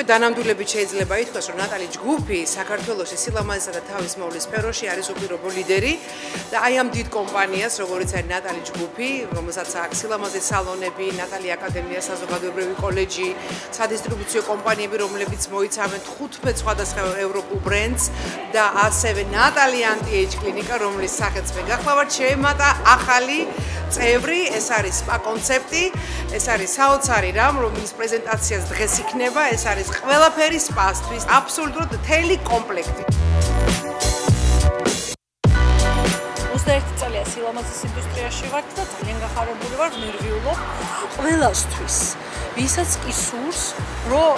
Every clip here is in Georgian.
უკვე დანამდვილებით შეიძლება ითქვას, რომ ნატალი ჯგუფი საქართველოში სილამაზისა და თავის მოვლის სფეროში არის უპირობო ლიდერი და აი ამ დიდ კომპანიას, როგორიც არის ნატალი ჯგუფი, რომელსაც აქვს სილამაზის სალონები, ნატალი აკადემია, საზოგადოებრივი კოლეჯი, სადისტრიბუციო კომპანიები, რომლებიც მოიცავენ 15 სხვადასხვა ევროპულ ბრენდს და ასევე ნატალი ანტი-ეიჯ კლინიკა, რომლის სახეც მე გახლავართ, შეემატა ახალი წევრი, ეს არის სპა კონცეპტი, ეს არის საოცარი რამ, რომლის პრეზენტაციაც დღეს იქნება, ეს არის ყველაფერი სპასთვის, აბსოლუტურად მთელი კომპლექტი. 21 წელია სილამაზის ინდუსტრიაში ვარ და ძალიან გახარებული ვარ, ნერვიულობ ყველასთვის, ვისაც კი სურს, რომ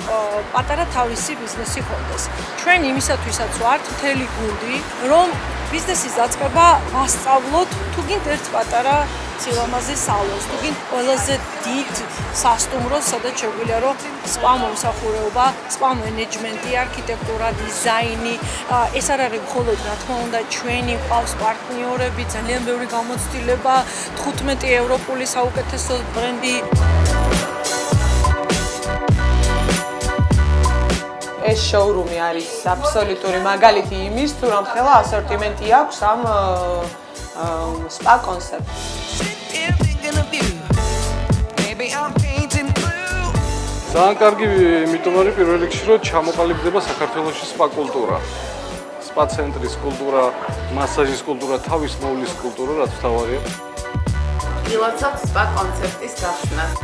პატარა თავისი ბიზნესი ჰქონდეს. ჩვენ იმისათვისაც ვართ მთელი გუნდი, რომ ბიზნესის დაწყება ვასწავლოთ, თუ გინდ ერთ პატარა სილამაზის სალონს, თუ გინდ ყველაზე დიდ სასტუმროს, სადაც შეგვიძლია რომ სპა მომსახურება, სპა მენეჯმენტი, არქიტექტურა, დიზაინი, ეს არ არის მხოლოდ რა თქმა უნდა ჩვენი ყავს პარტნიორები, ძალიან ბევრი გამოცდილება, 15 ევროპული საუკეთესო ბრენდი. ეს შოურუმი არის აბსოლუტური მაგალითი იმის, თუ რომ ხელა ასორტიმენტი აქვს ამ სპა კონცეპტს. ძალიან კარგი, იმიტომ არის პირველ რიგში, რომ ჩამოყალიბდება საქართველოში სპა კულტურა. სპა ცენტრის კულტურა, მასაჟის კულტურა, თავის მოვლის კულტურა, რაც თავარია. Pilotsav spa conceptis gashnas.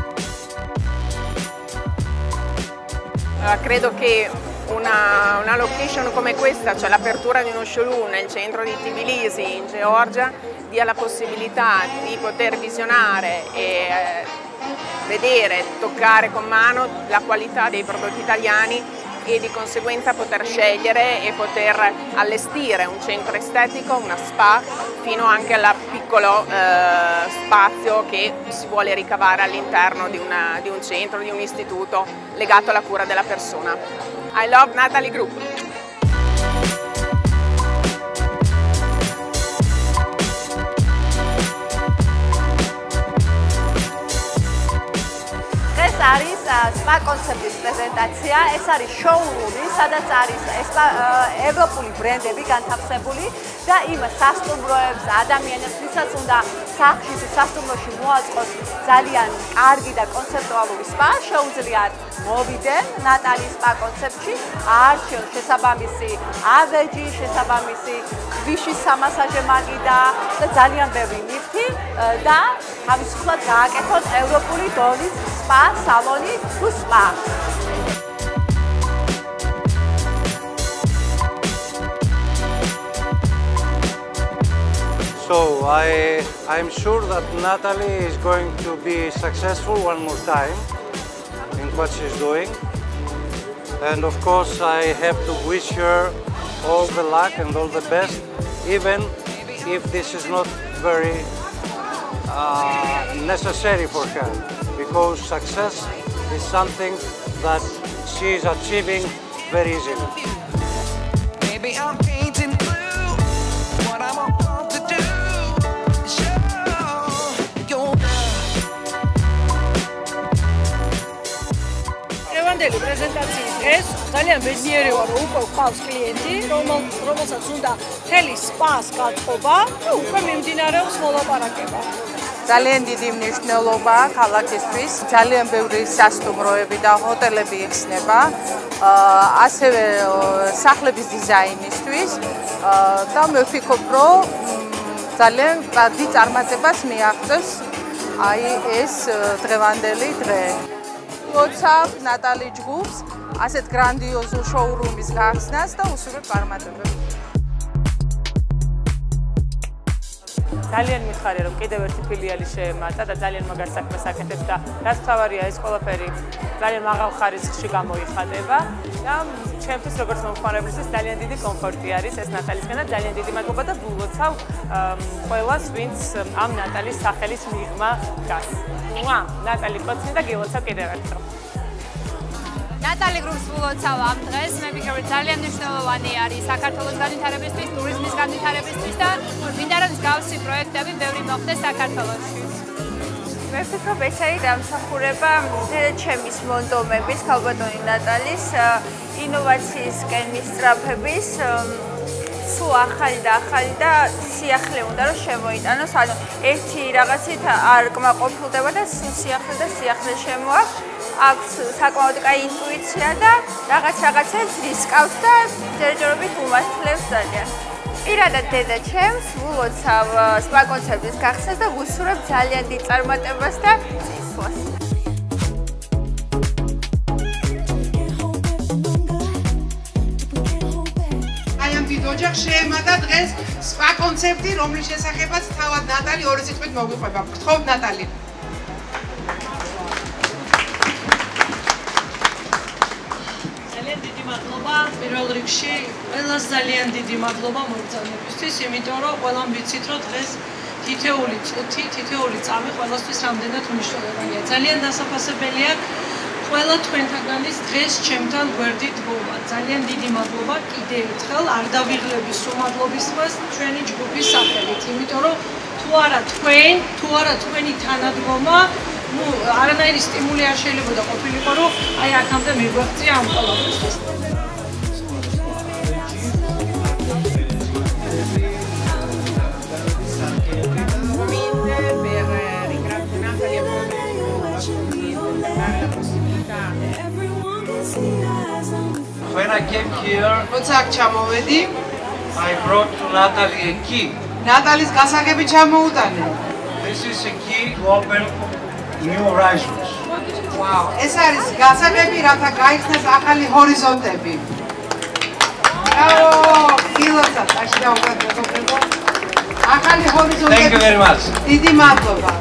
Credo che una location come questa, cioè l'apertura di uno showroom nel centro di Tbilisi, in Georgia, dia la possibilità di poter visionare e vedere, toccare con mano la qualità dei prodotti italiani e di conseguenza poter scegliere e poter allestire un centro estetico, una spa, fino anche al piccolo spazio che si vuole ricavare all'interno di un centro, di un istituto legato alla cura della persona. I love Natalie Group! არის სპა კონცეპტის პრეზენტაცია, ეს არის შოურუმი, სადაც არის ევროპული ბრენდები განთავსებული და იმ სასტუმროებს, ადამიანებს, ვისაც უნდა სახლში თუ სასტუმროში მოაწყოს ძალიან კარგი და კონცეპტუალური სპა, შეუძლიათ მოვიდნენ ნატალის სპა კონცეპტში, აარჩიონ შესაბამისი ავეჯი, შესაბამისი ქვიშის სამასაჟე მაგიდა და ძალიან ბევრი ლიფტი და თავისუფლად გააკეთოთ ევროპული დონის სპა saloni to spa. So I'm sure that Natalie is going to be successful one more time in what she's doing. And of course I have to wish her all the luck and all the best, even if this is not very necessary for her. Because success is something that she is achieving very easily. Maybe I'm painting blue. What I'm about to do is show your Evangeli პრეზენტაციის ეს ძალიან მეცნიერი ვარ, რომ უკვე ყავს კლიენტი, რომელსაც უნდა მთელი სპას გაწყობა, უკვე მიმდინარეობს მოლაპარაკება. ძალიან დიდი მნიშვნელობა ქალაქისთვის, ძალიან ბევრი სასტუმროები და ჰოტელები იხსნება, ასევე სახლების დიზაინისთვის და მე ვფიქრობ, რომ ძალიან დიდი წარმატებას მიაღწევს აი ეს დღევანდელი დღე. ვუწევ ნატალი ჯგუფს ასეთ გრანდიოზულ შოურუმის გახსნას და უსურვებ წარმატებებს. ძალიან მიხარია, რომ კიდევ ერთი ფილიალი შეემატა და ძალიან მაგარ საქმეს აკეთებს და რაც თავარია ეს ყველაფერი ძალიან მაღალ ხარისხში გამოიხატება და ჩემთვის როგორც მომხმარებლისთვის ძალიან დიდი კომფორტი არის ეს ნატალისგან და ძალიან დიდი მადლობა და ვილოცავ ყველას, ვინც ამ ნატალის სახელის მიღმა დგას. ნატალი კოცნი და გილოცავ კიდევ ერთხელ. ნატალი გრუპს ვილოცავ ამ დღეს, მე ვფიქრობ, ძალიან მნიშვნელოვანი არის საქართველოს განვითარებისთვის, ტურიზმის განვითარებისთვის და მინდა რომ მსგავსი პროექტები ბევრი მოხდეს საქართველოში. მე ვფიქრობ, ეს არის დამსახურება ჩემის მონდომების, ქალბატონი ნატალის ინოვაციისკენ მისწრაფების სულ ახალი და სიახლე უნდა რომ შემოიტანოს, ანუ ერთი რაღაცით არ კმაყოფილდება და სიახლე შემოაქვს, აქვს საკმაოდ კაი ინტუიცია და რაღაცებს რისკავს და ჯერჯერობით უმართლებს ძალიან. პირადად დედა ჩემს ვულოცავ სპა კონცეფტის გახსნას და ვუსურებ ძალიან დიდ წარმატებას და წინსვლას. დიდ ოჯახს შეემატა დღეს სპა კონცეფტი, რომლის შესახებაც თავად ნატალი 2 სიტყვით მოგვიყვება. გთხოვთ ნატალი. ძალიან დიდი მადლობა პირველ რიგში, ყველას ძალიან დიდი მადლობა მოგზაურობისთვის, იმიტომ რომ ყველამ ვიცით რომ დღეს თითეული წუთი, თითეული წამი ყველასთვის რამდენად მნიშვნელოვანია. ძალიან დასაფასებელია ყველა თქვენთაგანის დღეს ჩემთან გვერდით დგომა. ძალიან დიდი მადლობა კიდევ ერთხელ, არ დავიღლები სულმადლობის მას ჩვენი ჯგუფის სახელით, იმიტომ რომ თუ არა თქვენი თანადგომა, არანაირი სტიმული არ შეიძლება ყოფილიყო, რომ აი აქამდე მიგვეღწია ამ ყველაფერს. When I came here, როცა აქ ჩამოვედი, I brought to Natalie a key. ნატალის გასაგები ჩამოუტანე. This is a key to open new horizons. Wow, ეს არის გასაგები, რათა გაიხსნას ახალი ჰორიზონტები. Bravo! Ფილოსოფ, ახალი ჰორიზონტები. Thank you very much. დიდი მადლობა.